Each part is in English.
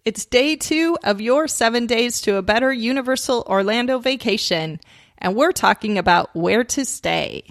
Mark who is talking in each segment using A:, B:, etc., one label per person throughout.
A: It's day 2 of your 7 days to a better Universal Orlando vacation, and we're talking about where to stay.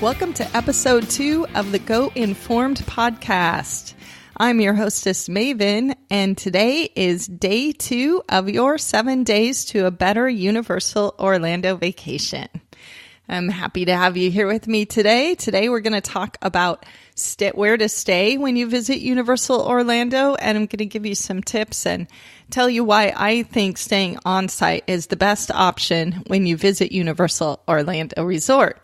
A: Welcome to episode 2 of the Go Informed podcast. I'm your hostess, Maven, and today is day 2 of your 7 days to a better Universal Orlando vacation. I'm happy to have you here with me today. Today we're going to talk about where to stay when you visit Universal Orlando, and I'm going to give you some tips and tell you why I think staying on-site is the best option when you visit Universal Orlando Resort.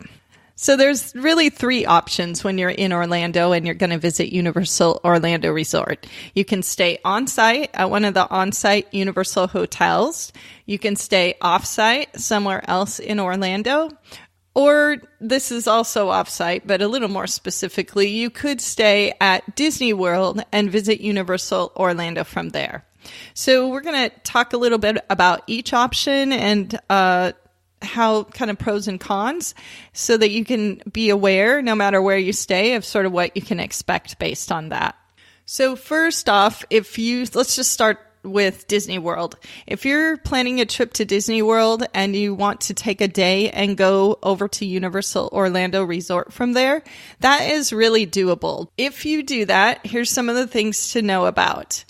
A: So there's really 3 options when you're in Orlando and you're going to visit Universal Orlando Resort. You can stay on-site at one of the on-site Universal hotels. You can stay off-site somewhere else in Orlando. Or this is also off-site, but a little more specifically, you could stay at Disney World and visit Universal Orlando from there. So we're going to talk a little bit about each option and how kind of pros and cons so that you can be aware, no matter where you stay, of sort of what you can expect based on that. So first off, let's just start with Disney World. If you're planning a trip to Disney World and you want to take a day and go over to Universal Orlando Resort from there, that is really doable. If you do that, here's some of the things to know about.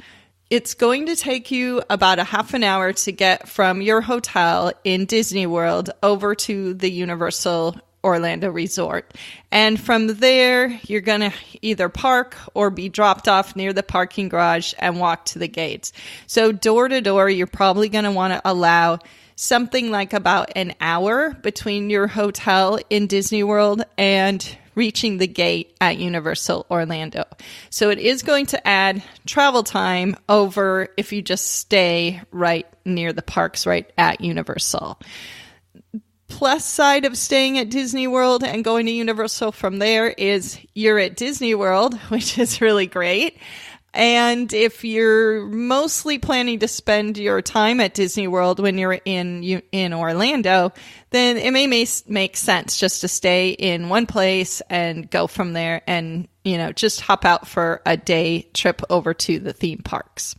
A: It's going to take you about a half an hour to get from your hotel in Disney World over to the Universal Orlando Resort. And from there, you're going to either park or be dropped off near the parking garage and walk to the gates. So door to door, you're probably going to want to allow something like about an hour between your hotel in Disney World and reaching the gate at Universal Orlando. So it is going to add travel time over if you just stay right near the parks, right at Universal. Plus side of staying at Disney World and going to Universal from there is you're at Disney World, which is really great. And if you're mostly planning to spend your time at Disney World when you're in Orlando, then it may make sense just to stay in one place and go from there and, just hop out for a day trip over to the theme parks.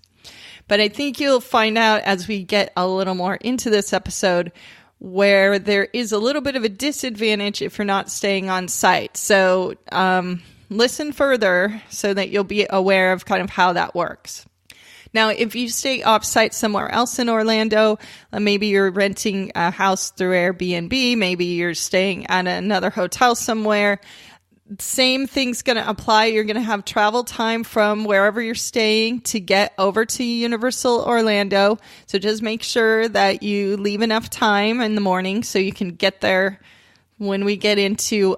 A: But I think you'll find out as we get a little more into this episode where there is a little bit of a disadvantage if you're not staying on site. So, listen further so that you'll be aware of kind of how that works. Now, if you stay off-site somewhere else in Orlando, maybe you're renting a house through Airbnb, maybe you're staying at another hotel somewhere, same thing's going to apply. You're going to have travel time from wherever you're staying to get over to Universal Orlando. So just make sure that you leave enough time in the morning so you can get there when we get into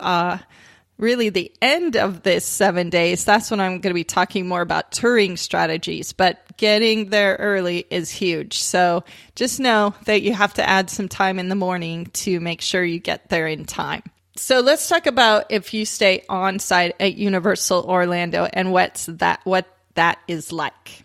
A: really the end of this 7 days. That's when I'm going to be talking more about touring strategies, but getting there early is huge. So just know that you have to add some time in the morning to make sure you get there in time. So let's talk about if you stay on site at Universal Orlando and what that is like.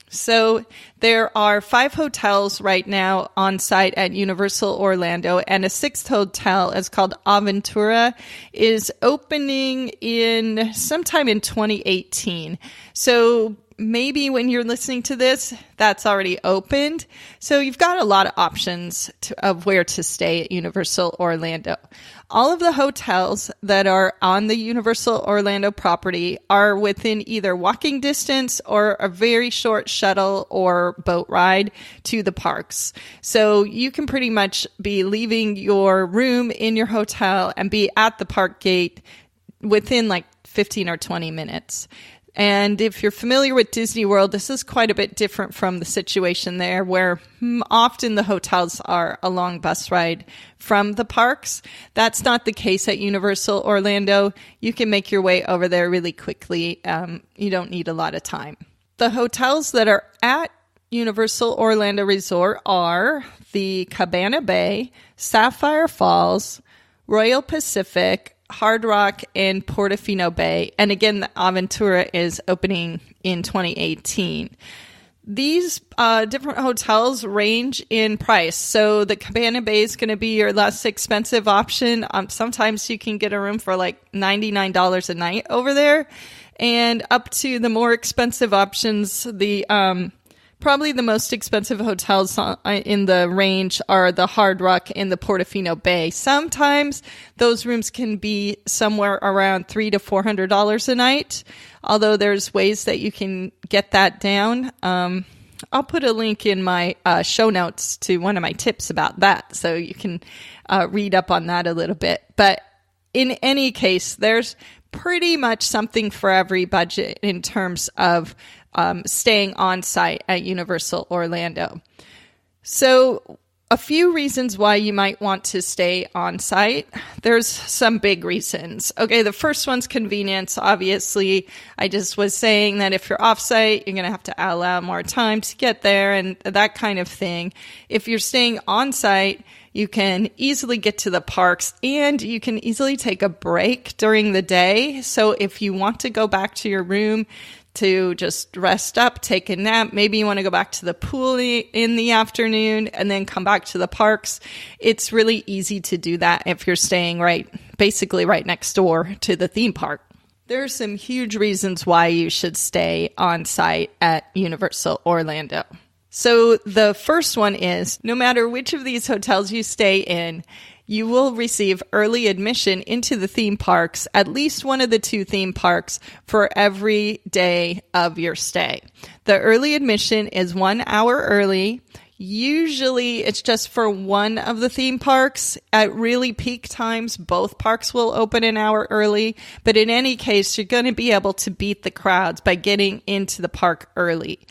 A: So there are 5 hotels right now on site at Universal Orlando, and a 6th hotel is called Aventura, is opening in sometime in 2018. So maybe when you're listening to this, that's already opened. So you've got a lot of options of where to stay at Universal Orlando. All of the hotels that are on the Universal Orlando property are within either walking distance or a very short shuttle or boat ride to the parks. So you can pretty much be leaving your room in your hotel and be at the park gate within like 15 or 20 minutes. And if you're familiar with Disney World, this is quite a bit different from the situation there, where often the hotels are a long bus ride from the parks. That's not the case at Universal Orlando. You can make your way over there really quickly. You don't need a lot of time. The hotels that are at Universal Orlando Resort are the Cabana Bay, Sapphire Falls, Royal Pacific, Hard Rock in Portofino Bay. And again, the Aventura is opening in 2018. These different hotels range in price. So the Cabana Bay is going to be your less expensive option. Sometimes you can get a room for like $99 a night over there. And up to the more expensive options, the probably the most expensive hotels in the range are the Hard Rock in the Portofino Bay. Sometimes those rooms can be somewhere around $300 to $400 a night, although there's ways that you can get that down. I'll put a link in my show notes to one of my tips about that, so you can read up on that a little bit. But in any case, there's pretty much something for every budget in terms of staying on site at Universal Orlando. So a few reasons why you might want to stay on site. There's some big reasons. Okay, the first one's convenience. Obviously, I just was saying that if you're off site, you're going to have to allow more time to get there and that kind of thing. If you're staying on site, you can easily get to the parks and you can easily take a break during the day. So if you want to go back to your room to just rest up, take a nap, maybe you want to go back to the pool in the afternoon and then come back to the parks, it's really easy to do that if you're staying basically right next door to the theme park. There are some huge reasons why you should stay on site at Universal Orlando. So the first one is, no matter which of these hotels you stay in, you will receive early admission into the theme parks, at least one of the two theme parks, for every day of your stay. The early admission is 1 hour early. Usually it's just for one of the theme parks. At really peak times, both parks will open an hour early. But in any case, you're going to be able to beat the crowds by getting into the park early.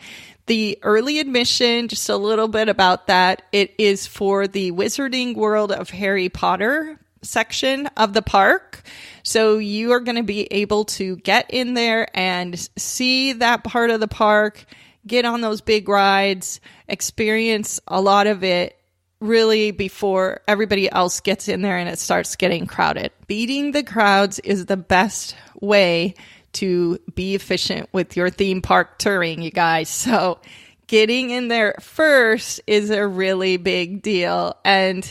A: The early admission, just a little bit about that, it is for the Wizarding World of Harry Potter section of the park. So you are going to be able to get in there and see that part of the park, get on those big rides, experience a lot of it really before everybody else gets in there and it starts getting crowded. Beating the crowds is the best way to be efficient with your theme park touring, you guys. So getting in there first is a really big deal. And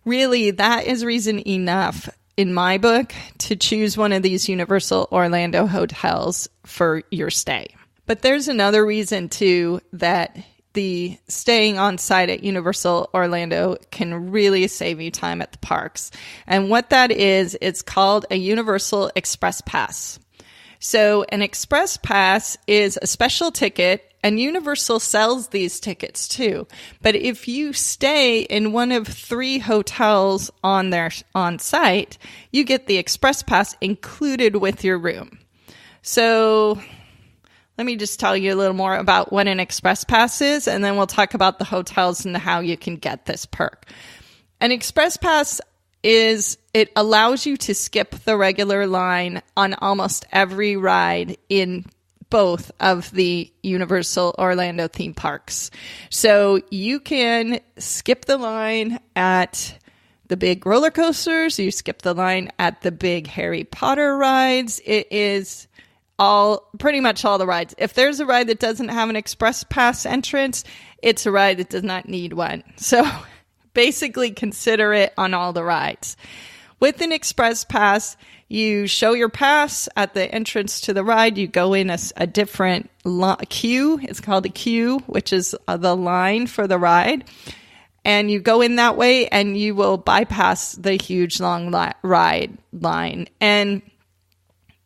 A: really, that is reason enough, in my book, to choose one of these Universal Orlando hotels for your stay. But there's another reason, too, that the staying on site at Universal Orlando can really save you time at the parks. And what that is, it's called a Universal Express Pass. So an Express Pass is a special ticket, and Universal sells these tickets too. But if you stay in one of 3 hotels on site, you get the Express Pass included with your room. So let me just tell you a little more about what an Express Pass is, and then we'll talk about the hotels and how you can get this perk. An Express Pass it allows you to skip the regular line on almost every ride in both of the Universal Orlando theme parks. So you can skip the line at the big roller coasters, you skip the line at the big Harry Potter rides. It is pretty much all the rides. If there's a ride that doesn't have an Express Pass entrance, it's a ride that does not need one. So basically consider it on all the rides. With an Express Pass, you show your pass at the entrance to the ride. You go in a different queue. It's called a queue, which is the line for the ride. And you go in that way and you will bypass the huge long ride line. And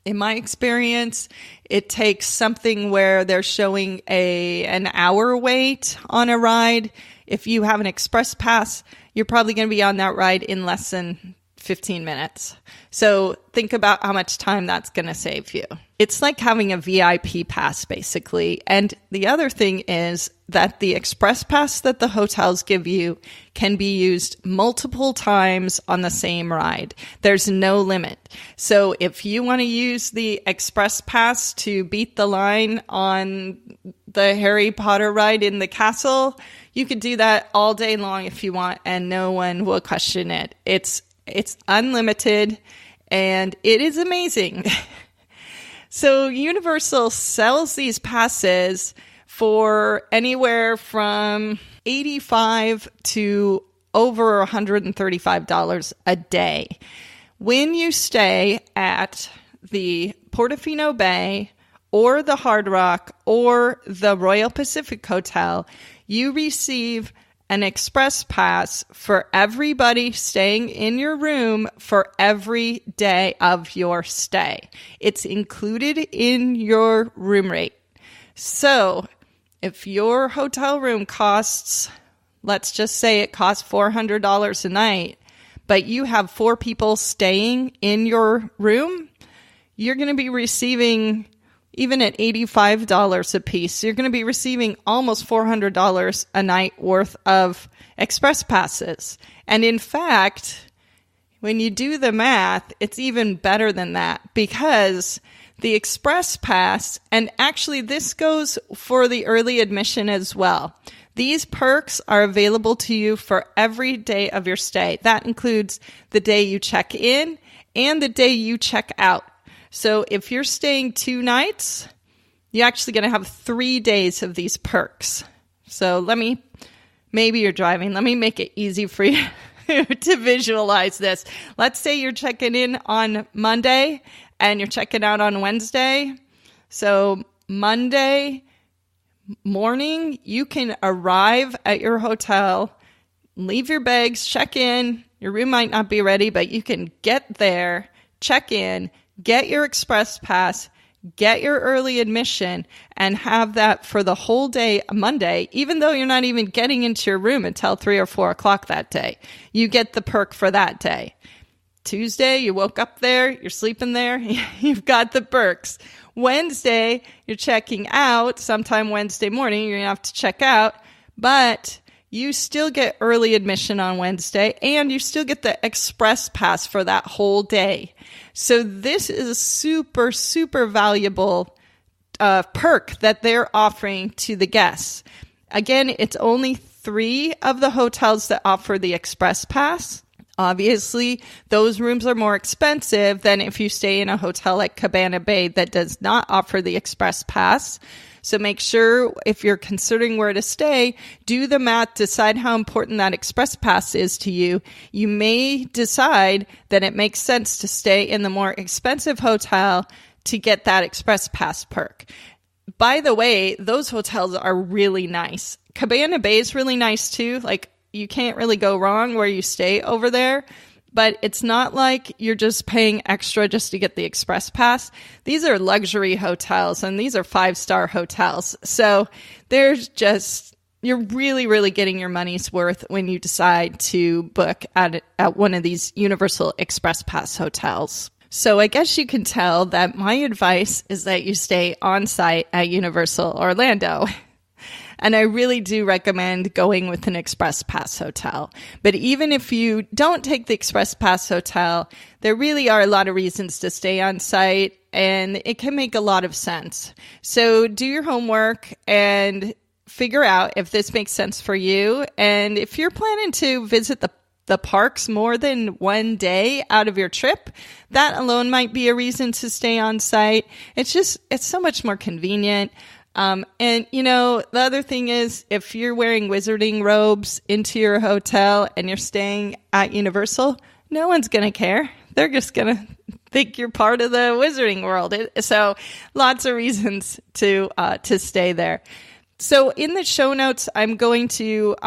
A: in my experience, it takes something where they're showing an hour wait on a ride. If you have an Express Pass, you're probably going to be on that ride in less than 15 minutes. So think about how much time that's going to save you. It's like having a VIP pass, basically. And the other thing is that the Express Pass that the hotels give you can be used multiple times on the same ride. There's no limit. So if you want to use the Express Pass to beat the line on the Harry Potter ride in the castle, you could do that all day long if you want, and no one will question it. It's unlimited, and it is amazing. So Universal sells these passes for anywhere from $85 to over $135 a day. When you stay at the Portofino Bay or the Hard Rock or the Royal Pacific Hotel, you receive an express pass for everybody staying in your room for every day of your stay. It's included in your room rate. So if your hotel room costs, let's just say it costs $400 a night, but you have 4 people staying in your room, you're going to be receiving, even at $85 a piece, you're going to be receiving almost $400 a night worth of express passes. And in fact, when you do the math, it's even better than that, because the express pass, and actually this goes for the early admission as well. These perks are available to you for every day of your stay. That includes the day you check in and the day you check out. So if you're staying 2 nights, you're actually going to have 3 days of these perks. So maybe you're driving. Let me make it easy for you to visualize this. Let's say you're checking in on Monday and you're checking out on Wednesday. So Monday morning, you can arrive at your hotel, leave your bags, check in. Your room might not be ready, but you can get there, check in, get your express pass, get your early admission, and have that for the whole day Monday, even though you're not even getting into your room until 3 or 4 o'clock that day. You get the perk for that day. Tuesday, you woke up there, you're sleeping there, you've got the perks. Wednesday, you're checking out. Sometime Wednesday morning, you're going to have to check out, but you still get early admission on Wednesday, and you still get the express pass for that whole day. So this is a super, super valuable perk that they're offering to the guests. Again, it's only 3 of the hotels that offer the express pass. Obviously, those rooms are more expensive than if you stay in a hotel like Cabana Bay that does not offer the express pass. So make sure, if you're considering where to stay, do the math, decide how important that express pass is to you. You may decide that it makes sense to stay in the more expensive hotel to get that express pass perk. By the way, those hotels are really nice. Cabana Bay is really nice too. Like, you can't really go wrong where you stay over there, but it's not like you're just paying extra just to get the express pass. These are luxury hotels, and these are 5-star hotels. So you're really, really getting your money's worth when you decide to book at one of these Universal Express Pass hotels. So I guess you can tell that my advice is that you stay on site at Universal Orlando. And I really do recommend going with an Express Pass hotel. But even if you don't take the Express Pass hotel, there really are a lot of reasons to stay on site, and it can make a lot of sense. So do your homework and figure out if this makes sense for you. And if you're planning to visit the parks more than one day out of your trip, that alone might be a reason to stay on site. It's so much more convenient. And the other thing is, if you're wearing wizarding robes into your hotel and you're staying at Universal, no one's going to care. They're just going to think you're part of the wizarding world. So lots of reasons to stay there. So in the show notes, I'm going to,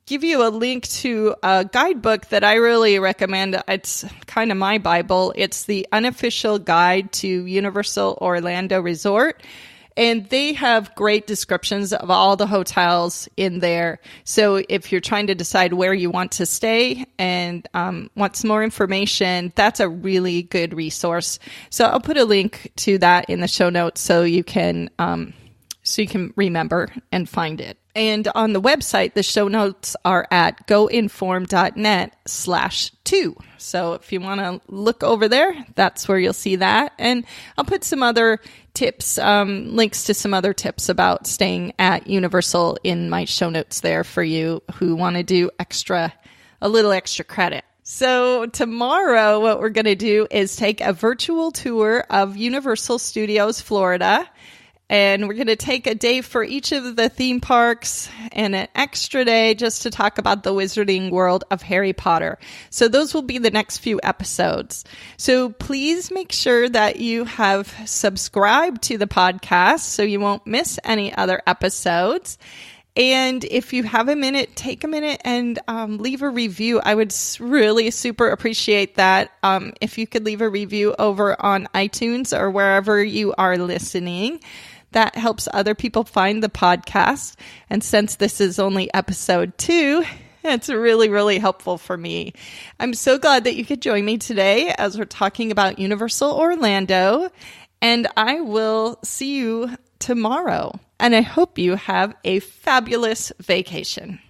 A: give you a link to a guidebook that I really recommend. It's kind of my Bible. It's the Unofficial Guide to Universal Orlando Resort. And they have great descriptions of all the hotels in there. So if you're trying to decide where you want to stay and want some more information, that's a really good resource. So I'll put a link to that in the show notes so you can remember and find it. And on the website, the show notes are at goinform.net/2. So if you want to look over there, that's where you'll see that. And I'll put some other tips, links to some other tips about staying at Universal in my show notes there for you who want to do a little extra credit. So tomorrow, what we're going to do is take a virtual tour of Universal Studios Florida. And we're going to take a day for each of the theme parks and an extra day just to talk about the wizarding world of Harry Potter. So those will be the next few episodes. So please make sure that you have subscribed to the podcast so you won't miss any other episodes. And if you have a minute, take a minute and leave a review. I would really super appreciate that. If you could leave a review over on iTunes or wherever you are listening. That helps other people find the podcast. And since this is only episode 2, it's really, really helpful for me. I'm so glad that you could join me today as we're talking about Universal Orlando. And I will see you tomorrow. And I hope you have a fabulous vacation.